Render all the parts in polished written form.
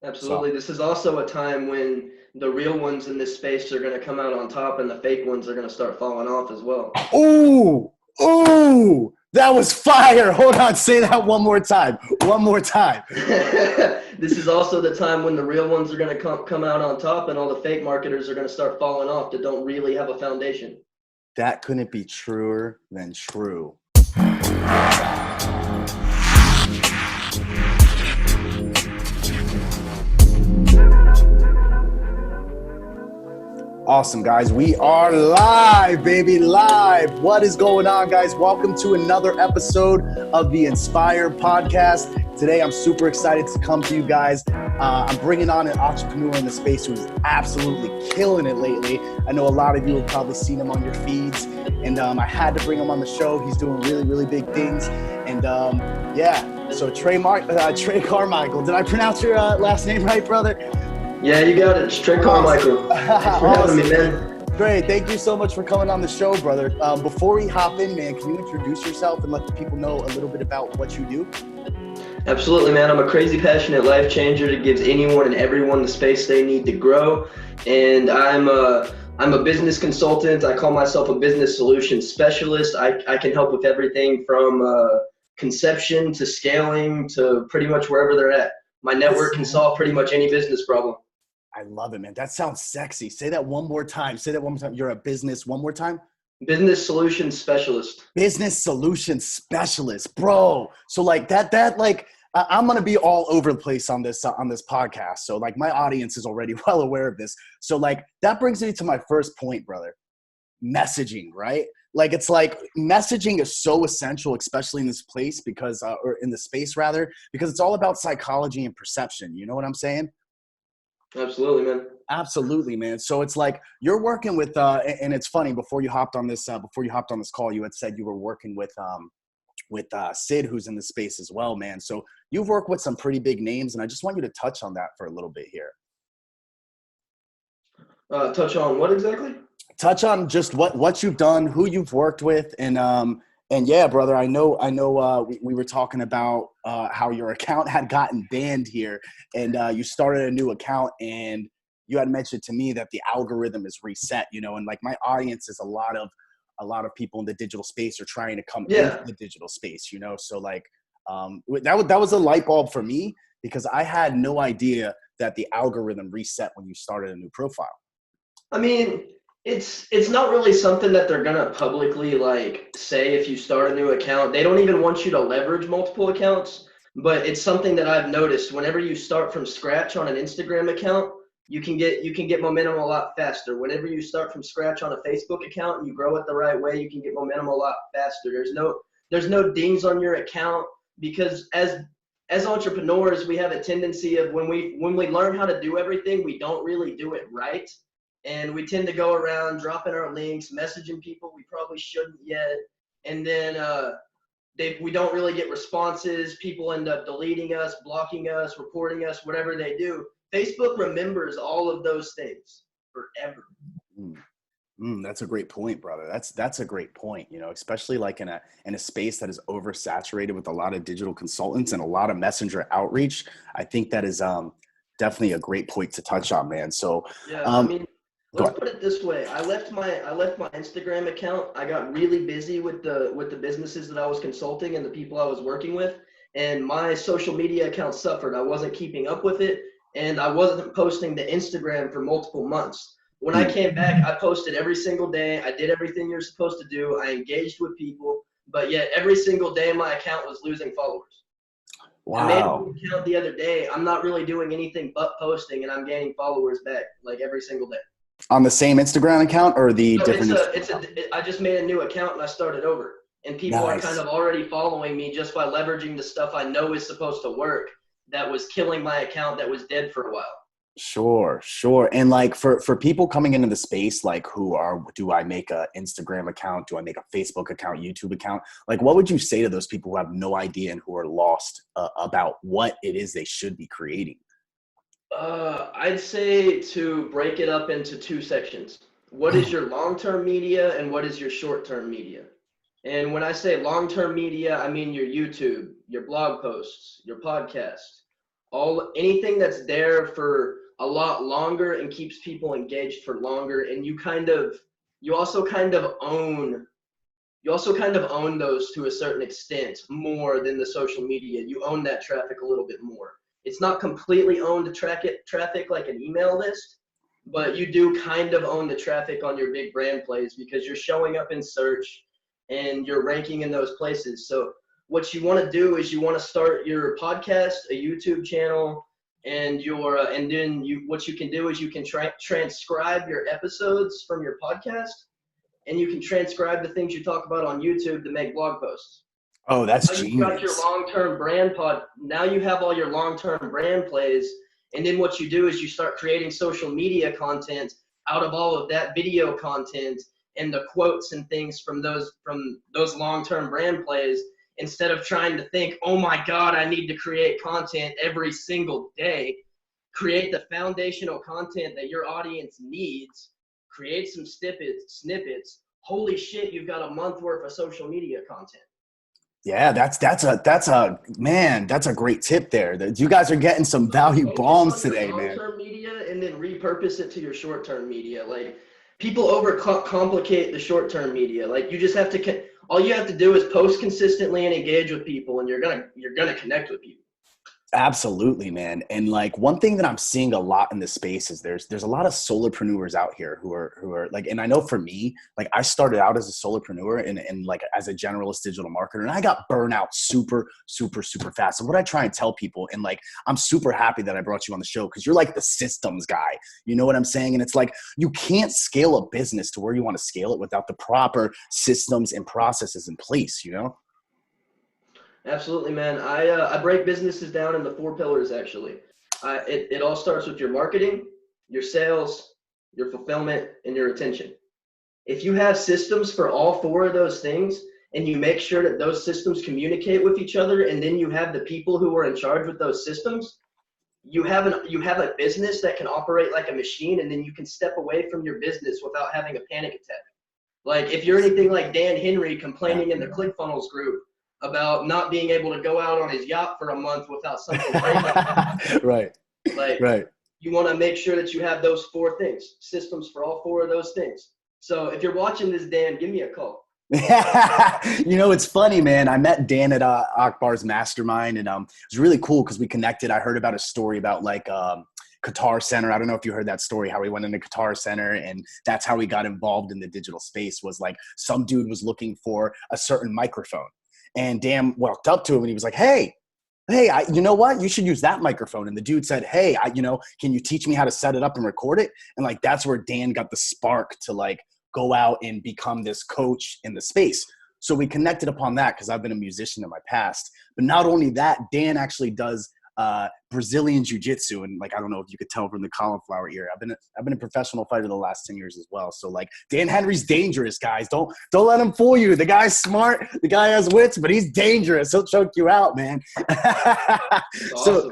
Absolutely. So, This is also a time when the real ones in this space are going to come out on top and the fake ones are going to start falling off as well. ooh, ooh, that was fire. Hold on, say that one more time. One more time. This is also the time when the real ones are going to come out on top and all the fake marketers are going to start falling off that don't really have a foundation. That couldn't be truer than true. Awesome, guys. We are live, baby, live. What is going on, guys? Welcome to another episode of the Inspire podcast. Today, I'm super excited to come to you guys. I'm bringing on an entrepreneur in the space who's absolutely killing it lately. I know a lot of you have probably seen him on your feeds, and I had to bring him on the show. He's doing really, really big things. And yeah, so Trey Carmichael. Did I pronounce your last name right, brother? Yeah, you got it. It's Trey Carmichael. Thanks for having me, man. Great. Thank you so much for coming on the show, brother. Before we hop in, man, can you introduce yourself and let the people know a little bit about what you do? Absolutely, man. I'm a crazy passionate life changer that gives anyone and everyone the space they need to grow. And I'm a business consultant. I call myself a business solutions specialist. I can help with everything from conception to scaling to pretty much wherever they're at. My network can solve pretty much any business problem. I love it, man. That sounds sexy. Say that one more time. Say that one more time. You're a business, one more time. Business solutions specialist. Business solutions specialist, bro. So like I'm going to be all over the place on this podcast. So like my audience is already well aware of this. So like that brings me to my first point, brother. Messaging, right? Like it's like messaging is so essential, especially in this place because, or in the space rather, because it's all about psychology and perception. You know what I'm saying? Absolutely, man. Absolutely, man. So it's like you're working with, and it's funny. Before you hopped on this call, you had said you were working with Sid, who's in the space as well, man. So you've worked with some pretty big names, and I just want you to touch on that for a little bit here. Touch on what exactly? Touch on just what you've done, who you've worked with, and yeah, brother, I know. We were talking about how your account had gotten banned here, and you started a new account, and you had mentioned to me that the algorithm is reset. You know, and like my audience is a lot of people in the digital space are trying to come into the digital space. You know, so like that was a light bulb for me because I had no idea that the algorithm reset when you started a new profile. I mean, it's not really something that they're gonna publicly like say if you start a new account. They don't even want you to leverage multiple accounts, but it's something that I've noticed. Whenever you start from scratch on an Instagram account, you can get momentum a lot faster. Whenever you start from scratch on a Facebook account and you grow it the right way, you can get momentum a lot faster. There's no dings on your account because as entrepreneurs, we have a tendency of when we learn how to do everything, we don't really do it right. And we tend to go around dropping our links, messaging people we probably shouldn't yet, and then we don't really get responses. People end up deleting us, blocking us, reporting us, whatever they do. Facebook remembers all of those things forever. That's a great point, brother. That's a great point. You know, especially like in a space that is oversaturated with a lot of digital consultants and a lot of messenger outreach. I think that is definitely a great point to touch on, man. So yeah, I mean. Let's put it this way. I left my Instagram account. I got really busy with the businesses that I was consulting and the people I was working with, and my social media account suffered. I wasn't keeping up with it, and I wasn't posting to Instagram for multiple months. When I came back, I posted every single day. I did everything you're supposed to do. I engaged with people, but yet every single day my account was losing followers. Wow. I made a new account the other day. I'm not really doing anything but posting, and I'm gaining followers back like every single day. On the same Instagram account or the different? I just made a new account and I started over. And people are kind of already following me just by leveraging the stuff I know is supposed to work that was killing my account that was dead for a while. Sure. And like for people coming into the space, like do I make an Instagram account? Do I make a Facebook account, YouTube account? Like, what would you say to those people who have no idea and who are lost about what it is they should be creating? I'd say to break it up into two sections. What is your long-term media and what is your short-term media? And when I say long-term media, I mean your YouTube, your blog posts, your podcast, anything that's there for a lot longer and keeps people engaged for longer, and you also kind of own those to a certain extent more than the social media. You own that traffic a little bit more. It's not completely owned to traffic like an email list, but you do kind of own the traffic on your big brand plays because you're showing up in search and you're ranking in those places. So what you want to do is you want to start your podcast, a YouTube channel, and what you can do is you can transcribe your episodes from your podcast, and you can transcribe the things you talk about on YouTube to make blog posts. Oh, that's Now genius. you've got your long-term brand now you have all your long-term brand plays, and then what you do is you start creating social media content out of all of that video content and the quotes and things from those long-term brand plays, instead of trying to think, oh my God, I need to create content every single day. Create the foundational content that your audience needs. Create some snippets. Holy shit, you've got a month worth of social media content. Yeah, that's a great tip there. You guys are getting some value bombs today, man. Long-term media, and then repurpose it to your short-term media. Like, people overcomplicate the short-term media. Like, you just have to all you have to do is post consistently and engage with people, and you're gonna connect with people. Absolutely, man. And like one thing that I'm seeing a lot in this space is there's a lot of solopreneurs out here who are like, and I know for me, like I started out as a solopreneur and like as a generalist digital marketer, and I got burned out super fast. And what I try and tell people, and like, I'm super happy that I brought you on the show because you're like the systems guy, you know what I'm saying? And it's like, you can't scale a business to where you want to scale it without the proper systems and processes in place, you know? Absolutely, man. I break businesses down into 4 pillars, actually. It all starts with your marketing, your sales, your fulfillment, and your retention. If you have systems for all 4 of those things, and you make sure that those systems communicate with each other, and then you have the people who are in charge with those systems, you have a business that can operate like a machine, and then you can step away from your business without having a panic attack. Like, if you're anything like Dan Henry complaining in the ClickFunnels group about not being able to go out on his yacht for a month without something breaking. Right. You want to make sure that you have those 4 things, systems for all 4 of those things. So if you're watching this, Dan, give me a call. You know, it's funny, man. I met Dan at Akbar's mastermind, and it was really cool because we connected. I heard about a story about like Qatar Center. I don't know if you heard that story, how he went into Qatar Center, and that's how he got involved in the digital space. Was like some dude was looking for a certain microphone. And Dan walked up to him and he was like, hey, you know what? You should use that microphone. And the dude said, hey, can you teach me how to set it up and record it? And like, that's where Dan got the spark to like go out and become this coach in the space. So we connected upon that because I've been a musician in my past. But not only that, Dan actually does Brazilian jiu-jitsu, and like I don't know if you could tell from the cauliflower ear. I've been a professional fighter the last 10 years as well. So like Dan Henry's dangerous, guys. Don't let him fool you. The guy's smart, the guy has wits, but he's dangerous. He'll choke you out, man. Awesome.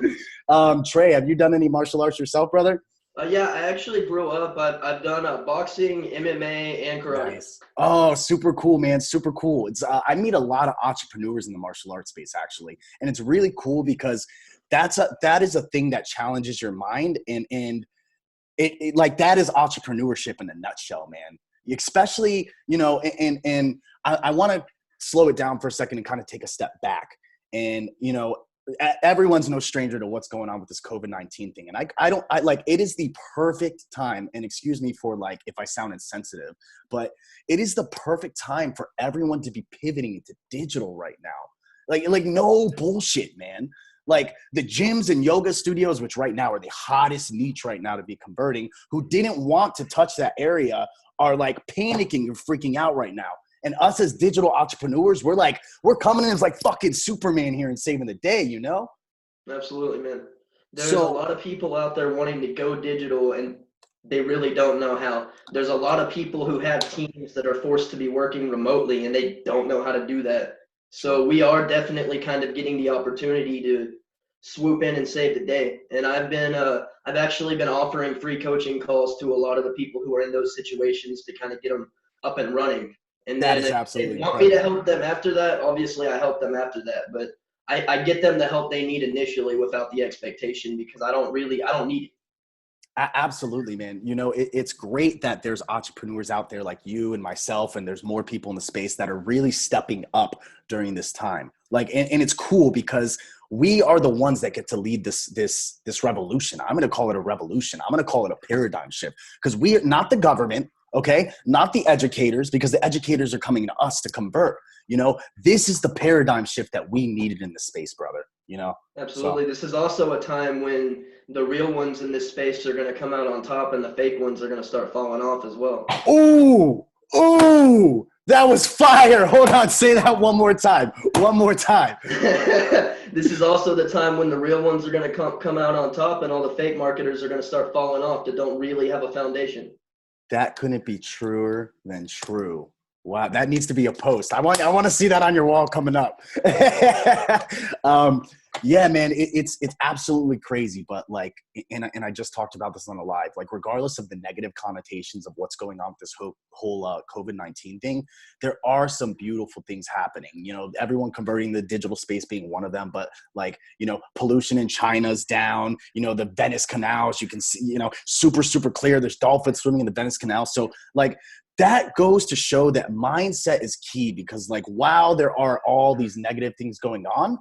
So Trey, have you done any martial arts yourself, brother? Yeah, I actually grew up. I've done boxing, MMA, and karate. Nice. Oh, super cool, man. Super cool. It's I meet a lot of entrepreneurs in the martial arts space, actually. And it's really cool because that is a thing that challenges your mind. And it like that is entrepreneurship in a nutshell, man. Especially, you know, and I want to slow it down for a second and kind of take a step back. And, you know, everyone's no stranger to what's going on with this COVID-19 thing. And I like, it is the perfect time, and excuse me for like, if I sound insensitive, but it is the perfect time for everyone to be pivoting into digital right now. Like no bullshit, man. Like the gyms and yoga studios, which right now are the hottest niche right now to be converting, who didn't want to touch that area are like panicking and freaking out right now. And us as digital entrepreneurs, we're coming in as like fucking Superman here and saving the day, you know? Absolutely, man. There's a lot of people out there wanting to go digital, and they really don't know how. There's a lot of people who have teams that are forced to be working remotely, and they don't know how to do that. So we are definitely kind of getting the opportunity to swoop in and save the day. And I've actually been offering free coaching calls to a lot of the people who are in those situations to kind of get them up and running. And then if they want me to help them after that, obviously I help them after that. But I get them the help they need initially without the expectation, because I don't need it. Absolutely, man. You know, it's great that there's entrepreneurs out there like you and myself, and there's more people in the space that are really stepping up during this time. Like, and it's cool because we are the ones that get to lead this revolution. I'm going to call it a revolution. I'm going to call it a paradigm shift, because we are not the government, okay? Not the educators, because the educators are coming to us to convert. You know, this is the paradigm shift that we needed in the space, brother. You know, Absolutely. so. This is also a time when the real ones in this space are going to come out on top, and the fake ones are going to start falling off as well. Ooh, ooh, that was fire. Hold on, say that one more time. One more time. This is also the time when the real ones are going to come out on top, and all the fake marketers are going to start falling off that don't really have a foundation. That couldn't be truer than true. Wow, that needs to be a post. I want to see that on your wall coming up. Yeah, man, it's absolutely crazy. But like, and I just talked about this on the live. Like, regardless of the negative connotations of what's going on with this whole COVID-19 thing, there are some beautiful things happening. You know, everyone converting the digital space being one of them. But like, you know, pollution in China's down. You know, the Venice canals, you can see, you know, super clear. There's dolphins swimming in the Venice canal. So like, that goes to show that mindset is key, because like, while there are all these negative things going on,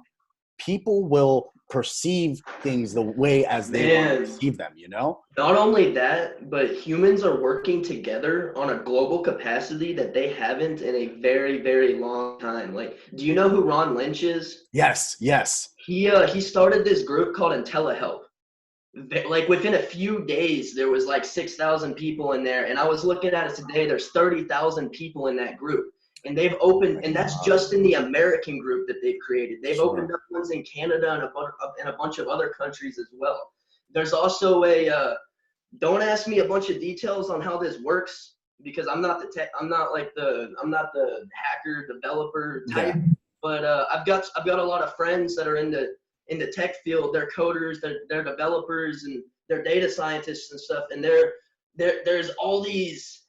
people will perceive things the way as they want to perceive them, you know? Not only that, but humans are working together on a global capacity that they haven't in a very, very long time. Like, do you know who Ron Lynch is? Yes. He started this group called IntelliHelp. Like, within a few days, there was like 6,000 people in there, and I was looking at it today. There's 30,000 people in that group, and they've opened, and that's just in the American group that they've created. They've opened up ones in Canada and a bunch of other countries as well. There's also don't ask me a bunch of details on how this works, because I'm not I'm not the hacker developer type. Yeah. But I've got a lot of friends that are in the tech field. They're coders, they're developers, and they're data scientists and stuff. And there's all these,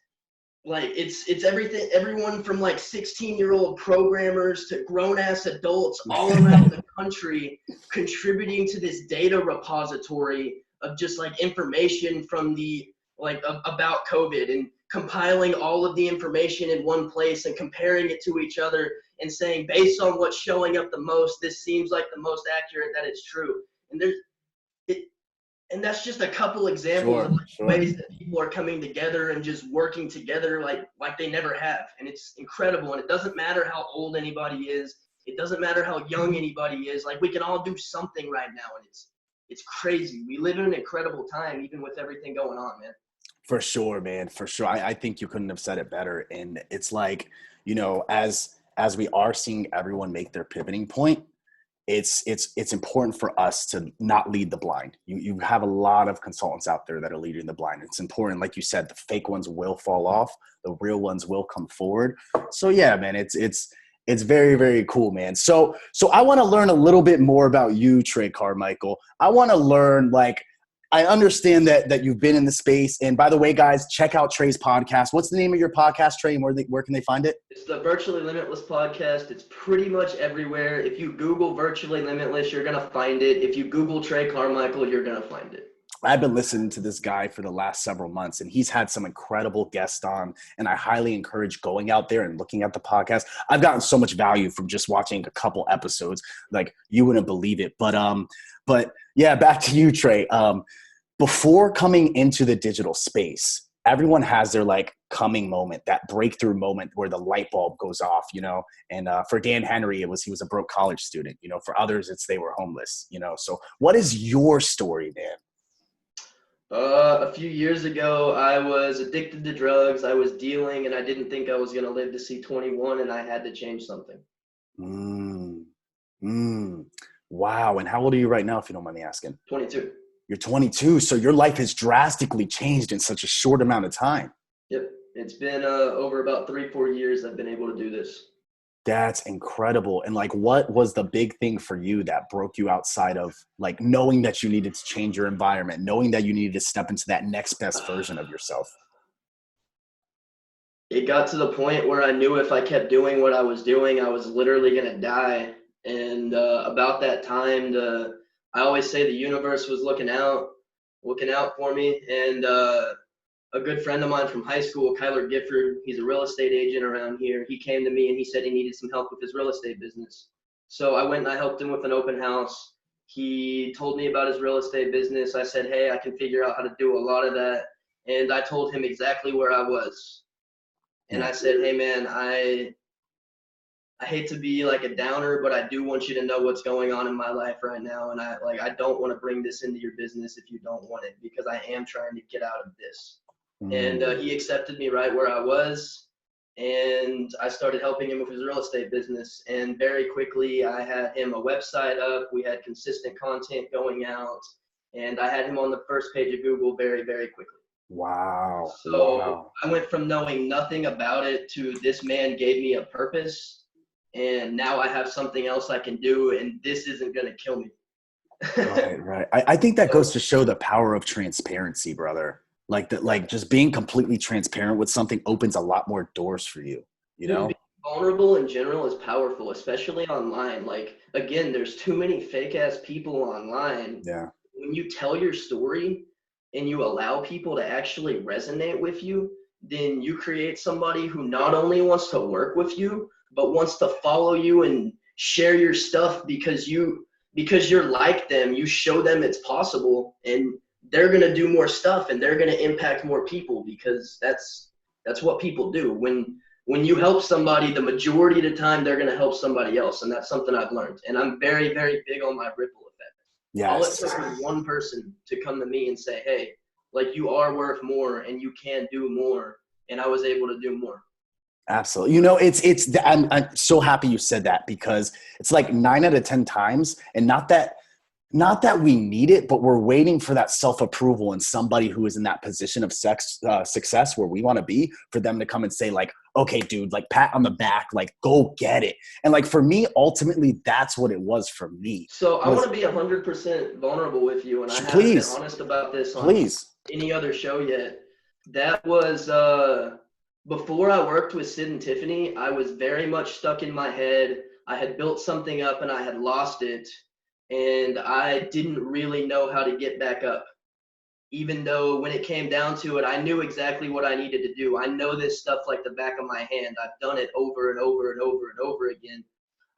like, it's everyone from like 16-year-old programmers to grown-ass adults all around the country contributing to this data repository of just like information from about COVID, and compiling all of the information in one place and comparing it to each other and saying, based on what's showing up the most, this seems like the most accurate, that it's true. And that's just a couple examples of ways that people are coming together and just working together like they never have. And it's incredible. And it doesn't matter how old anybody is. It doesn't matter how young anybody is. Like, we can all do something right now. And it's crazy. We live in an incredible time, even with everything going on, man. For sure, man. For sure. I think you couldn't have said it better. And it's like, you know, as we are seeing everyone make their pivoting point, it's important for us to not lead the blind. You have a lot of consultants out there that are leading the blind. It's important, like you said, the fake ones will fall off, the real ones will come forward. So yeah, man, it's very, very cool, man. So I want to learn a little bit more about you, Trey Carmichael. I want to learn, like, I understand that you've been in the space. And by the way, guys, check out Trey's podcast. What's the name of your podcast, Trey, and where can they find it? It's the Virtually Limitless podcast. It's pretty much everywhere. If you Google Virtually Limitless, you're going to find it. If you Google Trey Carmichael, you're going to find it. I've been listening to this guy for the last several months, and he's had some incredible guests on, and I highly encourage going out there and looking at the podcast. I've gotten so much value from just watching a couple episodes. Like, you wouldn't believe it. But yeah, back to you, Trey. Before coming into the digital space, everyone has their like coming moment, that breakthrough moment where the light bulb goes off, you know. And for Dan Henry, he was a broke college student. You know, for others, it's they were homeless. You know, so what is your story, man? A few years ago, I was addicted to drugs. I was dealing, and I didn't think I was going to live to see 21, and I had to change something. Wow. And how old are you right now, if you don't mind me asking? 22. You're 22. So your life has drastically changed in such a short amount of time. Yep. It's been over about 3-4 years I've been able to do this. That's incredible. And like, what was the big thing for you that broke you outside of like knowing that you needed to change your environment, knowing that you needed to step into that next best version of yourself? It got to the point where I knew if I kept doing what I was doing, I was literally going to die. And about that time, I always say the universe was looking out for me. And a good friend of mine from high school, Kyler Gifford, he's a real estate agent around here. He came to me and he said he needed some help with his real estate business. So I went and I helped him with an open house. He told me about his real estate business. I said, hey, I can figure out how to do a lot of that. And I told him exactly where I was. And I said, hey, man, I hate to be like a downer, but I do want you to know what's going on in my life right now. And I don't want to bring this into your business if you don't want it, because I am trying to get out of this. And he accepted me right where I was. And I started helping him with his real estate business. And very quickly, I had him a website up. We had consistent content going out. And I had him on the first page of Google very, very quickly. Wow. So Wow. I went from knowing nothing about it to this man gave me a purpose. And now I have something else I can do, and this isn't going to kill me. Right. I think that goes to show the power of transparency, brother. Like that, like just being completely transparent with something opens a lot more doors for you, you know? Being vulnerable in general is powerful, especially online. Like, again, there's too many fake ass people online. Yeah. When you tell your story and you allow people to actually resonate with you, then you create somebody who not only wants to work with you, but wants to follow you and share your stuff because you're like them. You show them it's possible, and they're going to do more stuff and they're going to impact more people, because that's what people do. When you help somebody, the majority of the time they're going to help somebody else. And that's something I've learned. And I'm very, very big on my ripple effect. All it Yes. took was one person to come to me and say, hey, like, you are worth more and you can do more. And I was able to do more. Absolutely. You know, I'm so happy you said that, because it's like 9 out of 10 times, and not that we need it, but we're waiting for that self-approval and somebody who is in that position of success where we want to be, for them to come and say like, okay, dude, like pat on the back, like go get it. And like, for me, ultimately, that's what it was for me. So I want to be 100% vulnerable with you. And I haven't been Please, honest about this on please. any other show yet. That was before I worked with Sid and Tiffany. I was very much stuck in my head. I had built something up and I had lost it. And I didn't really know how to get back up. Even though when it came down to it, I knew exactly what I needed to do. I know this stuff like the back of my hand. I've done it over and over and over and over again.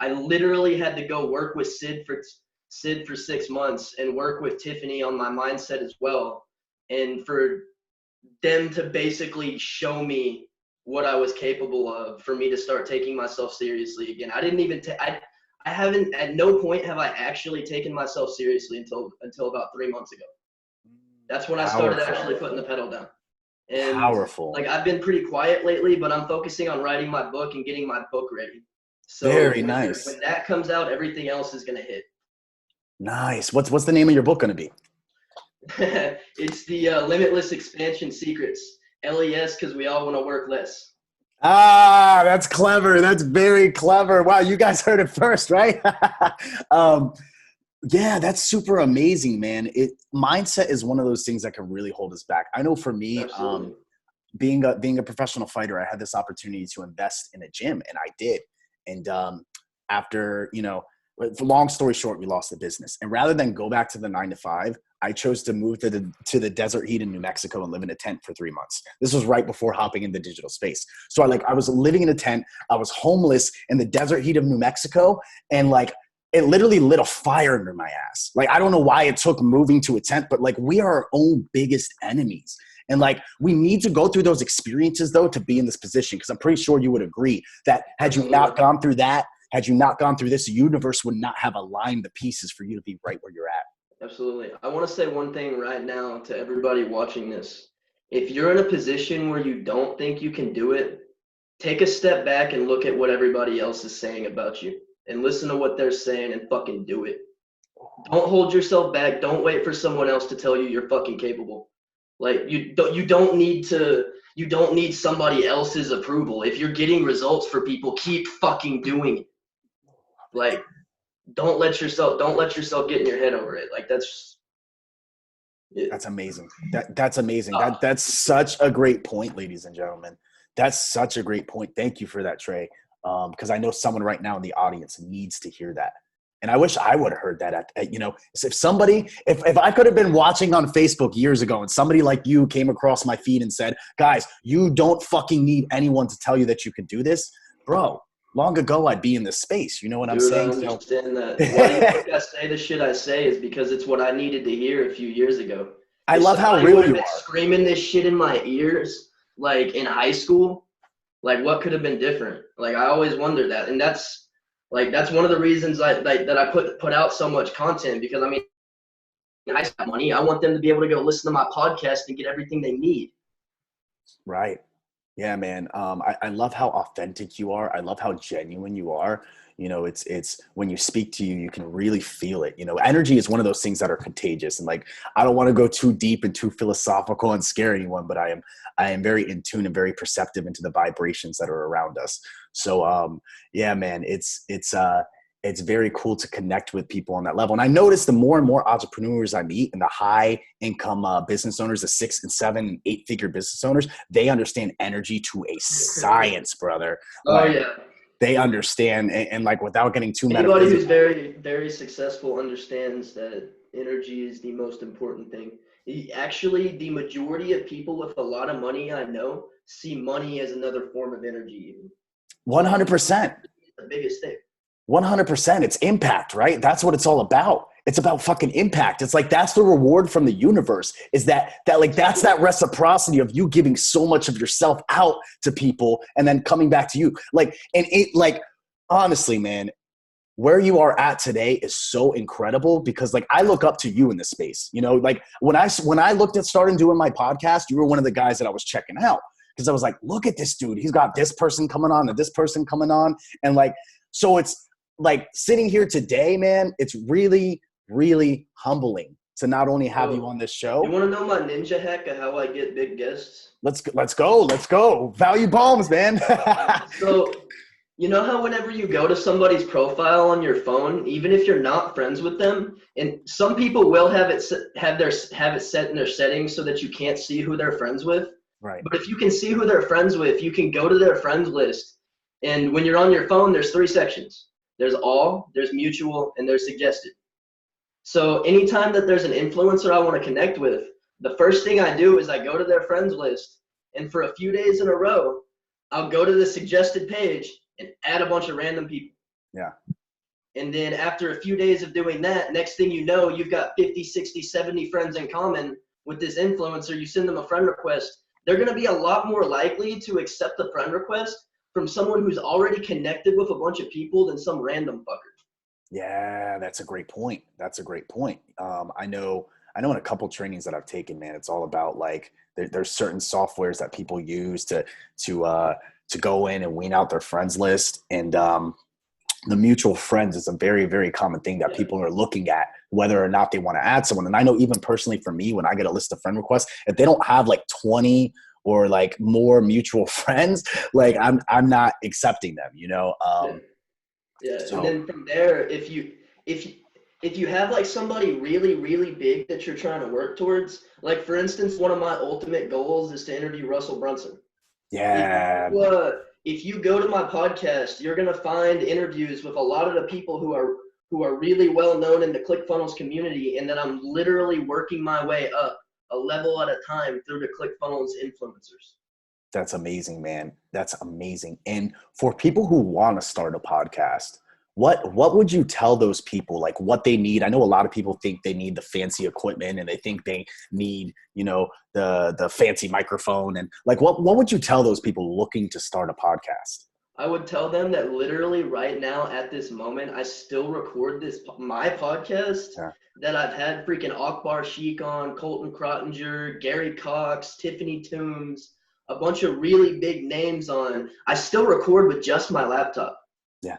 I literally had to go work with Sid for 6 months and work with Tiffany on my mindset as well. And for them to basically show me what I was capable of, for me to start taking myself seriously again. I didn't even I haven't, at no point have I actually taken myself seriously until about 3 months ago. That's when I started actually putting the pedal down. And Powerful. like, I've been pretty quiet lately, but I'm focusing on writing my book and getting my book ready. So Very nice. when that comes out, everything else is going to hit. Nice. What's the name of your book going to be? It's the Limitless Expansion Secrets. LES, because we all want to work less. Ah, that's clever. That's very clever. Wow, you guys heard it first, right? Yeah, that's super amazing, man. Mindset is one of those things that can really hold us back. I know for me, being a professional fighter, I had this opportunity to invest in a gym, and I did. And after, long story short, we lost the business. And rather than go back to the 9 to 5, I chose to move to the desert heat in New Mexico and live in a tent for 3 months. This was right before hopping into digital space. So I was living in a tent. I was homeless in the desert heat of New Mexico, and like, it literally lit a fire under my ass. Like, I don't know why it took moving to a tent, but like, we are our own biggest enemies. And like, we need to go through those experiences though to be in this position. Cause I'm pretty sure you would agree that had you not gone through that, had you not gone through this, the universe would not have aligned the pieces for you to be right where you're at. Absolutely. I want to say one thing right now to everybody watching this. If you're in a position where you don't think you can do it, take a step back and look at what everybody else is saying about you, and listen to what they're saying and fucking do it. Don't hold yourself back. Don't wait for someone else to tell you you're fucking capable. Like, you don't need somebody else's approval. If you're getting results for people, keep fucking doing it. Like, don't let yourself get in your head over it. Like, that's amazing. That's amazing. That's such a great point, ladies and gentlemen. That's such a great point. Thank you for that, Trey. because I know someone right now in the audience needs to hear that. And I wish I would have heard that at if I could have been watching on Facebook years ago and somebody like you came across my feed and said, guys, you don't fucking need anyone to tell you that you can do this, bro. Long ago, I'd be in this space. You know what I'm saying? I understand that. Why you think I say the shit I say is because it's what I needed to hear a few years ago. I love how real you are. Screaming this shit in my ears, like in high school, like what could have been different? Like I always wondered that, and that's one of the reasons that I put out so much content, because I mean, I have money. I want them to be able to go listen to my podcast and get everything they need. Right. Yeah, man. I love how authentic you are. I love how genuine you are. You know, it's when you speak to you, you can really feel it. You know, energy is one of those things that are contagious. And like, I don't want to go too deep and too philosophical and scare anyone, but I am very in tune and very perceptive into the vibrations that are around us. So, yeah, man, it's very cool to connect with people on that level. And I notice the more and more entrepreneurs I meet and the high income business owners, the 6 and 7 and 8 figure business owners, they understand energy to a science, brother. Yeah. They understand, and like without getting too metaphysical. Anybody who's very, very successful understands that energy is the most important thing. Actually, the majority of people with a lot of money I know see money as another form of energy. 100%. The biggest thing. 100%. It's impact, right? That's what it's all about. It's about fucking impact. It's like, that's the reward from the universe, is that's that reciprocity of you giving so much of yourself out to people and then coming back to you. Honestly, man, where you are at today is so incredible, because like, I look up to you in this space, you know, like when I looked at starting doing my podcast, you were one of the guys that I was checking out, because I was like, look at this dude. He's got this person coming on and this person coming on. And like, so it's like sitting here today, man, it's really, really humbling to not only have you on this show. You want to know my ninja hack of how I get big guests? Let's go. Value bombs, man. So, you know how whenever you go to somebody's profile on your phone, even if you're not friends with them, and some people will have it set in their settings so that you can't see who they're friends with. Right. But if you can see who they're friends with, you can go to their friends list. And when you're on your phone, there's 3 sections. There's all, there's mutual, and there's suggested. So anytime that there's an influencer I want to connect with, the first thing I do is I go to their friends list, and for a few days in a row, I'll go to the suggested page and add a bunch of random people. Yeah. And then after a few days of doing that, next thing you know, you've got 50, 60, 70 friends in common with this influencer. You send them a friend request. They're going to be a lot more likely to accept the friend request from someone who's already connected with a bunch of people than some random fucker. Yeah, that's a great point. I know in a couple trainings that I've taken, man, it's all about like there's certain softwares that people use to go in and wean out their friends list, and the mutual friends is a very, very common thing that people are looking at, whether or not they want to add someone. And I know even personally for me, when I get a list of friend requests, if they don't have like 20 or like more mutual friends, like I'm not accepting them, you know? So. And then from there, if you have like somebody really, really big that you're trying to work towards, like for instance, one of my ultimate goals is to interview Russell Brunson. Yeah. If you go to my podcast, you're going to find interviews with a lot of the people who are really well known in the ClickFunnels community, and then I'm literally working my way up a level at a time through the ClickFunnels influencers. That's amazing, man. That's amazing. And for people who want to start a podcast, what would you tell those people, like what they need? I know a lot of people think they need the fancy equipment and they think they need, you know, the fancy microphone, and like, what would you tell those people looking to start a podcast? I would tell them that literally right now at this moment, I still record my podcast that I've had freaking Akbar Sheik on, Colton Crottinger, Gary Cox, Tiffany Toombs, a bunch of really big names on. I still record with just my laptop. Yeah.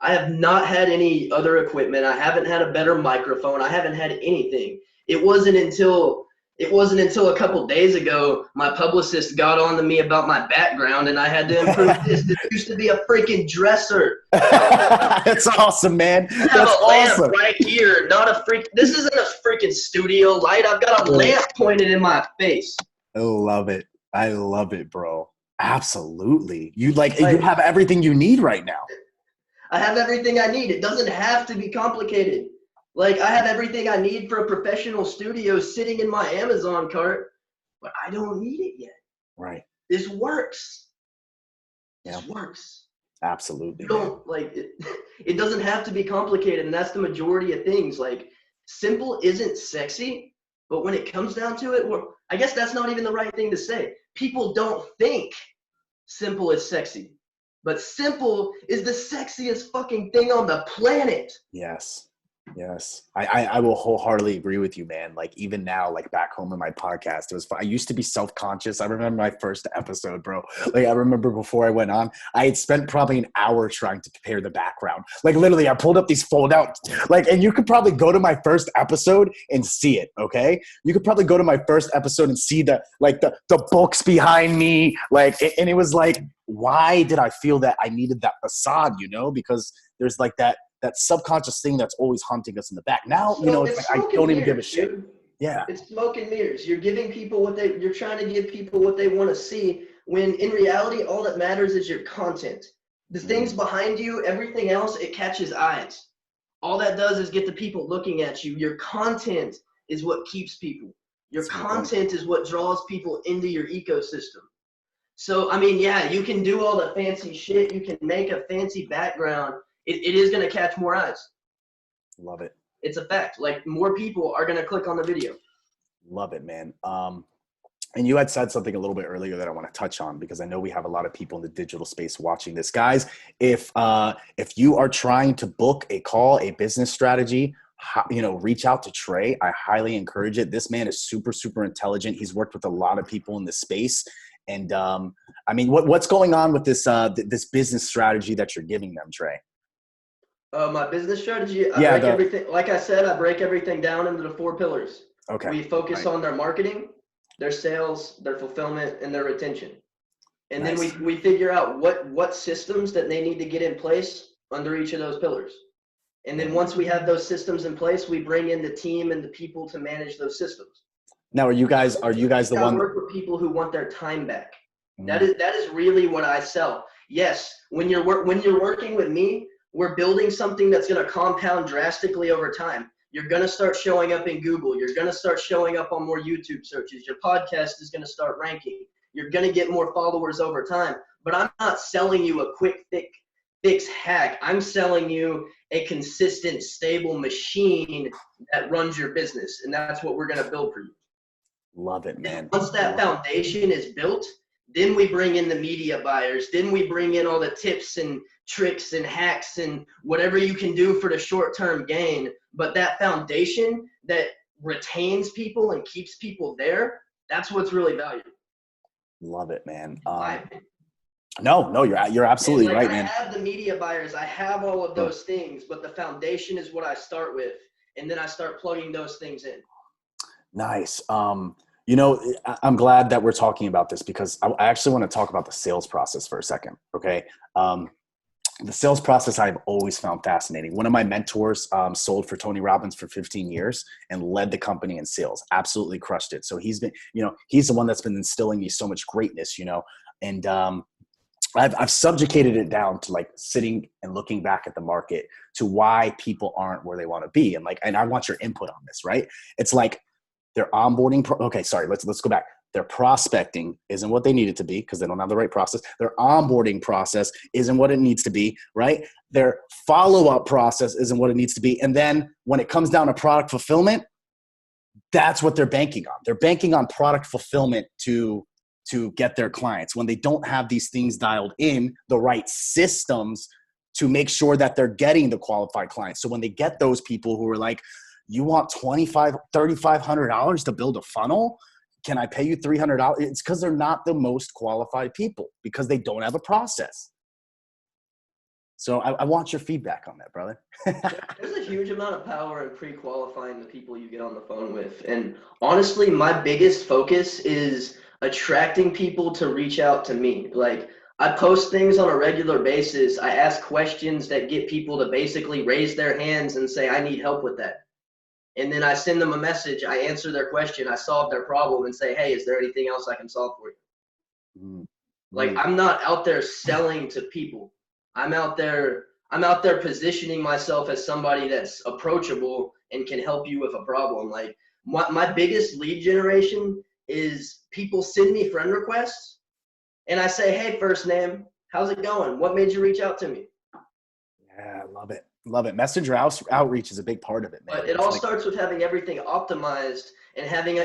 I have not had any other equipment. I haven't had a better microphone. I haven't had anything. It wasn't until a couple days ago my publicist got on to me about my background, and I had to improve this. This used to be a freaking dresser. That's awesome, man. That's awesome. Lamp right here, not a freak. This isn't a freaking studio light. I've got a lamp pointed in my face. I love it, bro. Absolutely. You Like, have everything you need right now. I have everything I need. It doesn't have to be complicated. Like, I have everything I need for a professional studio sitting in my Amazon cart, but I don't need it yet. Right. This works. Yeah. This works. Absolutely, You man. don't like it. It doesn't have to be complicated, and that's the majority of things. Like, simple isn't sexy, but when it comes down to it, or I guess that's not even the right thing to say. People don't think simple is sexy, but simple is the sexiest fucking thing on the planet. Yes. Yes. I will wholeheartedly agree with you, man. Like even now, like back home in my podcast, it was fun. I used to be self-conscious. I remember my first episode, bro. Like I remember before I went on, I had spent probably an hour trying to prepare the background. Like literally I pulled up these fold out, like, and you could probably go to my first episode and see it. Okay. You could probably go to my first episode and see the books behind me. Like, and it was like, why did I feel that I needed that facade, because there's like that subconscious thing that's always hunting us in the back. Now, So it's it's like I smoke and don't even give a mirrors, shit. dude. Yeah. It's smoke and mirrors. You're giving people you're trying to give people what they want to see, when in reality, all that matters is your content. The things behind you, everything else, it catches eyes. All that does is get the people looking at you. Your content is what keeps people. Your That's a good point. content is what draws people into your ecosystem. So, I mean, yeah, you can do all the fancy shit. You can make a fancy background. It is going to catch more eyes. Love it. It's a fact. Like, more people are going to click on the video. Love it, man. And you had said something a little bit earlier that I want to touch on, because I know we have a lot of people in the digital space watching this. Guys, if you are trying to book a call, a business strategy, reach out to Trey. I highly encourage it. This man is super, super intelligent. He's worked with a lot of people in this space. And I mean, what's going on with this this business strategy that you're giving them, Trey? My business strategy, I Yeah. break everything. Like I said, I break everything down into the 4 pillars. Okay. We focus Right. on their marketing, their sales, their fulfillment, and their retention. And then Nice. we figure out what systems that they need to get in place under each of those pillars. And then once we have those systems in place, we bring in the team and the people to manage those systems. Now, are you guys the I one? work with people who want their time back. That is really what I sell. Yes, when you're working with me, we're building something that's going to compound drastically over time. You're going to start showing up in Google. You're going to start showing up on more YouTube searches. Your podcast is going to start ranking. You're going to get more followers over time. But I'm not selling you a quick fix hack. I'm selling you a consistent, stable machine that runs your business. And that's what we're going to build for you. Love it, man. Once that foundation is built, then we bring in the media buyers. Then we bring in all the tips and tricks and hacks and whatever you can do for the short-term gain. But that foundation that retains people and keeps people there, that's what's really valuable. Love it, man. No, No, you're absolutely like, right, I man. have the media buyers. I have all of those things, but the foundation is what I start with, and then I start plugging those things in. Nice. I'm glad that we're talking about this, because I actually want to talk about the sales process for a second. Okay. The sales process I've always found fascinating. One of my mentors sold for Tony Robbins for 15 years and led the company in sales. Absolutely crushed it. So he's been, he's the one that's been instilling me so much greatness, and I've subjugated it down to like sitting and looking back at the market to why people aren't where they want to be. And I want your input on this, right? It's like their onboarding. Let's go back. Their prospecting isn't what they need it to be because they don't have the right process. Their onboarding process isn't what it needs to be, right? Their follow-up process isn't what it needs to be. And then when it comes down to product fulfillment, that's what they're banking on. They're banking on product fulfillment to get their clients when they don't have these things dialed in, the right systems to make sure that they're getting the qualified clients. So when they get those people who are like, you want $2,500, $3,500 to build a funnel? Can I pay you $300? It's because they're not the most qualified people because they don't have a process. So I want your feedback on that, brother. There's a huge amount of power in pre-qualifying the people you get on the phone with. And honestly, my biggest focus is attracting people to reach out to me. Like, I post things on a regular basis. I ask questions that get people to basically raise their hands and say, I need help with that. And then I send them a message. I answer their question. I solve their problem and say, hey, is there anything else I can solve for you? Like I'm not out there selling to people. I'm out there positioning myself as somebody that's approachable and can help you with a problem. Like my biggest lead generation is people send me friend requests and I say, hey, first name, how's it going? What made you reach out to me? Yeah, I love it. Love it. Messenger outreach is a big part of it, man. But it all starts with having everything optimized and having